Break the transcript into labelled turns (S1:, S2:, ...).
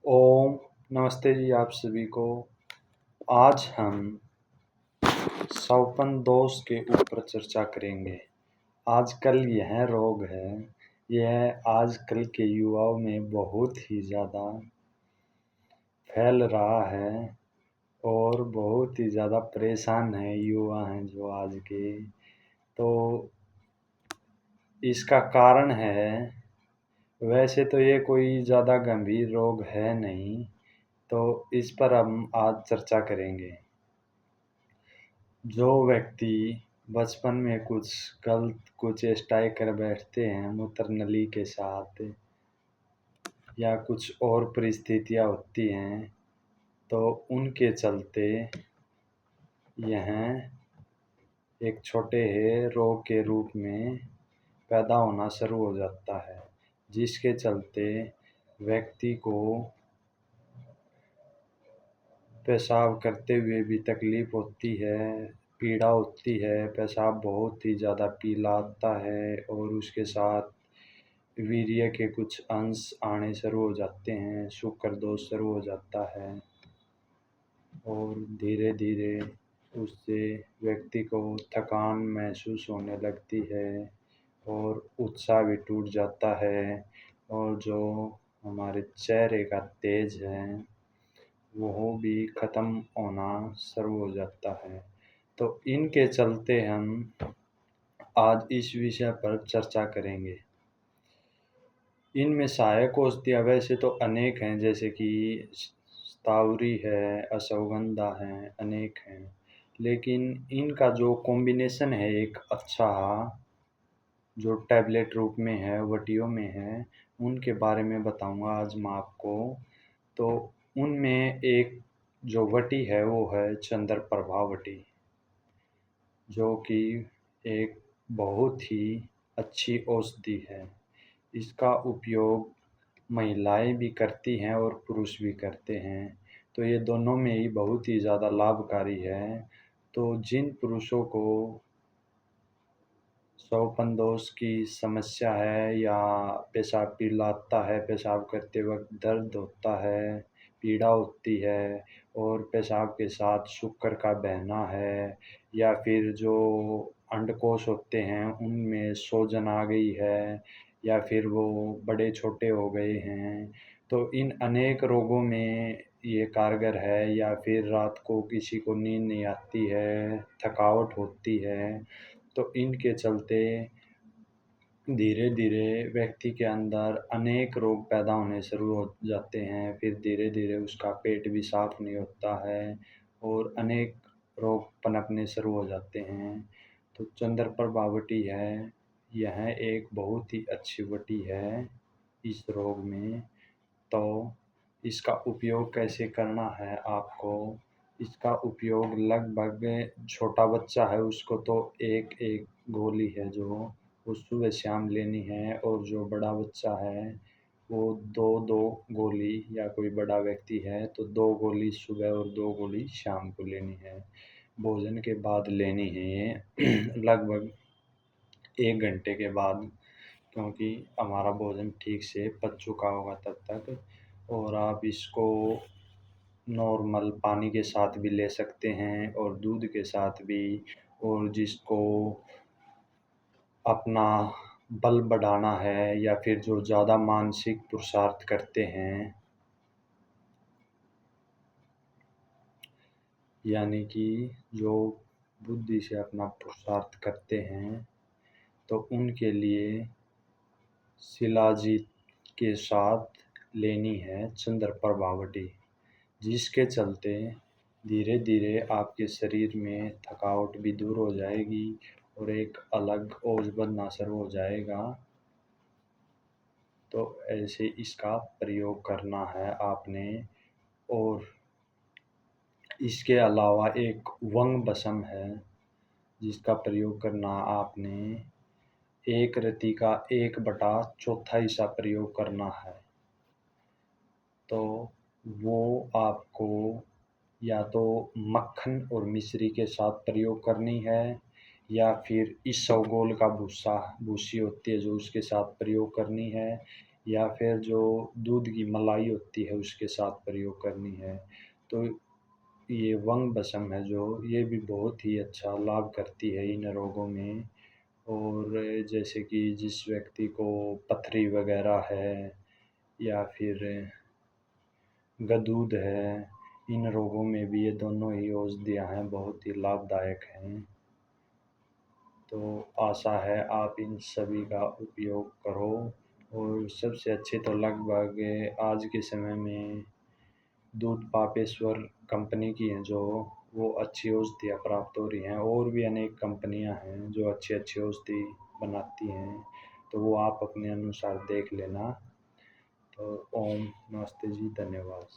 S1: ओम नमस्ते जी आप सभी को। आज हम स्वपन दोष के ऊपर चर्चा करेंगे। आजकल यह रोग है, यह आजकल के युवाओं में बहुत ही ज़्यादा फैल रहा है और बहुत ही ज़्यादा परेशान है युवा हैं जो आज के। तो इसका कारण है, वैसे तो ये कोई ज़्यादा गंभीर रोग है नहीं, तो इस पर हम आज चर्चा करेंगे। जो व्यक्ति बचपन में कुछ गलत कुचेष्टाएँ कर बैठते हैं मूत्र नली के साथ या कुछ और परिस्थितियाँ होती हैं, तो उनके चलते यह एक छोटे रोग के रूप में पैदा होना शुरू हो जाता है, जिसके चलते व्यक्ति को पेशाब करते हुए भी तकलीफ़ होती है, पीड़ा होती है, पेशाब बहुत ही ज़्यादा पीला आता है और उसके साथ वीर्य के कुछ अंश आने शुरू हो जाते हैं, शुक्र दोष शुरू हो जाता है और धीरे-धीरे उससे व्यक्ति को थकान महसूस होने लगती है और उत्साह भी टूट जाता है और जो हमारे चेहरे का तेज है, वो भी ख़त्म होना शुरू हो जाता है। तो इनके चलते हम आज इस विषय पर चर्चा करेंगे। इनमें सहायक औषधियाँ वैसे तो अनेक हैं, जैसे कि शतावरी है, अश्वगंधा है, अनेक हैं। लेकिन इनका जो कॉम्बिनेशन है एक अच्छा, जो टैबलेट रूप में है, वटियों में है, उनके बारे में बताऊँगा आज मैं आपको। तो उनमें एक जो वटी है वो है चंद्रप्रभा वटी, जो कि एक बहुत ही अच्छी औषधि है। इसका उपयोग महिलाएं भी करती हैं और पुरुष भी करते हैं, तो ये दोनों में ही बहुत ही ज़्यादा लाभकारी है। तो जिन पुरुषों को स्वपन दोष की समस्या है या पेशाब पीलाता है, पेशाब करते वक्त दर्द होता है, पीड़ा होती है और पेशाब के साथ शूकर का बहना है या फिर जो अंडकोश होते हैं उनमें सूजन आ गई है या फिर वो बड़े छोटे हो गए हैं, तो इन अनेक रोगों में ये कारगर है। या फिर रात को किसी को नींद नहीं आती है, थकावट होती है, तो इनके चलते धीरे-धीरे व्यक्ति के अंदर अनेक रोग पैदा होने शुरू हो जाते हैं। फिर धीरे-धीरे उसका पेट भी साफ़ नहीं होता है और अनेक रोग पनपने शुरू हो जाते हैं। तो चंद्रप्रभा वटी है, यह एक बहुत ही अच्छी वटी है इस रोग में। तो इसका उपयोग कैसे करना है आपको? इसका उपयोग लगभग छोटा बच्चा है उसको तो एक-एक गोली है जो वो सुबह शाम लेनी है और जो बड़ा बच्चा है वो 2-2 गोली, या कोई बड़ा व्यक्ति है तो 2 गोली सुबह और 2 गोली शाम को लेनी है। भोजन के बाद लेनी है ये लगभग 1 घंटे के बाद, क्योंकि हमारा भोजन ठीक से पच चुका होगा तब तक। और आप इसको नॉर्मल पानी के साथ भी ले सकते हैं और दूध के साथ भी। और जिसको अपना बल बढ़ाना है या फिर जो ज़्यादा मानसिक पुरुषार्थ करते हैं, यानी कि जो बुद्धि से अपना पुरुषार्थ करते हैं, तो उनके लिए शिलाजीत के साथ लेनी है चंद्रप्रभा वटी, जिसके चलते धीरे-धीरे आपके शरीर में थकावट भी दूर हो जाएगी और एक अलग ओज बनना शुरू हो जाएगा। तो ऐसे इसका प्रयोग करना है आपने। और इसके अलावा एक वंग बसम है, जिसका प्रयोग करना आपने 1 रति का 1/4 हिस्सा प्रयोग करना है। तो वो आपको या तो मक्खन और मिश्री के साथ प्रयोग करनी है या फिर इसबगोल का भूसी होती है जो उसके साथ प्रयोग करनी है, या फिर जो दूध की मलाई होती है उसके साथ प्रयोग करनी है। तो ये वंग बसम है जो, ये भी बहुत ही अच्छा लाभ करती है इन रोगों में। और जैसे कि जिस व्यक्ति को पथरी वगैरह है या फिर गदूद है, इन रोगों में भी ये दोनों ही औषधियाँ हैं, बहुत ही लाभदायक हैं। तो आशा है आप इन सभी का उपयोग करो। और सबसे अच्छे तो लगभग आज के समय में दूध पापेश्वर कंपनी की हैं जो, वो अच्छी औषधियाँ प्राप्त हो रही हैं, और भी अनेक कंपनियां हैं जो अच्छी अच्छी औषधि बनाती हैं, तो वो आप अपने अनुसार देख लेना। तो ओम नमस्ते जी, धन्यवाद।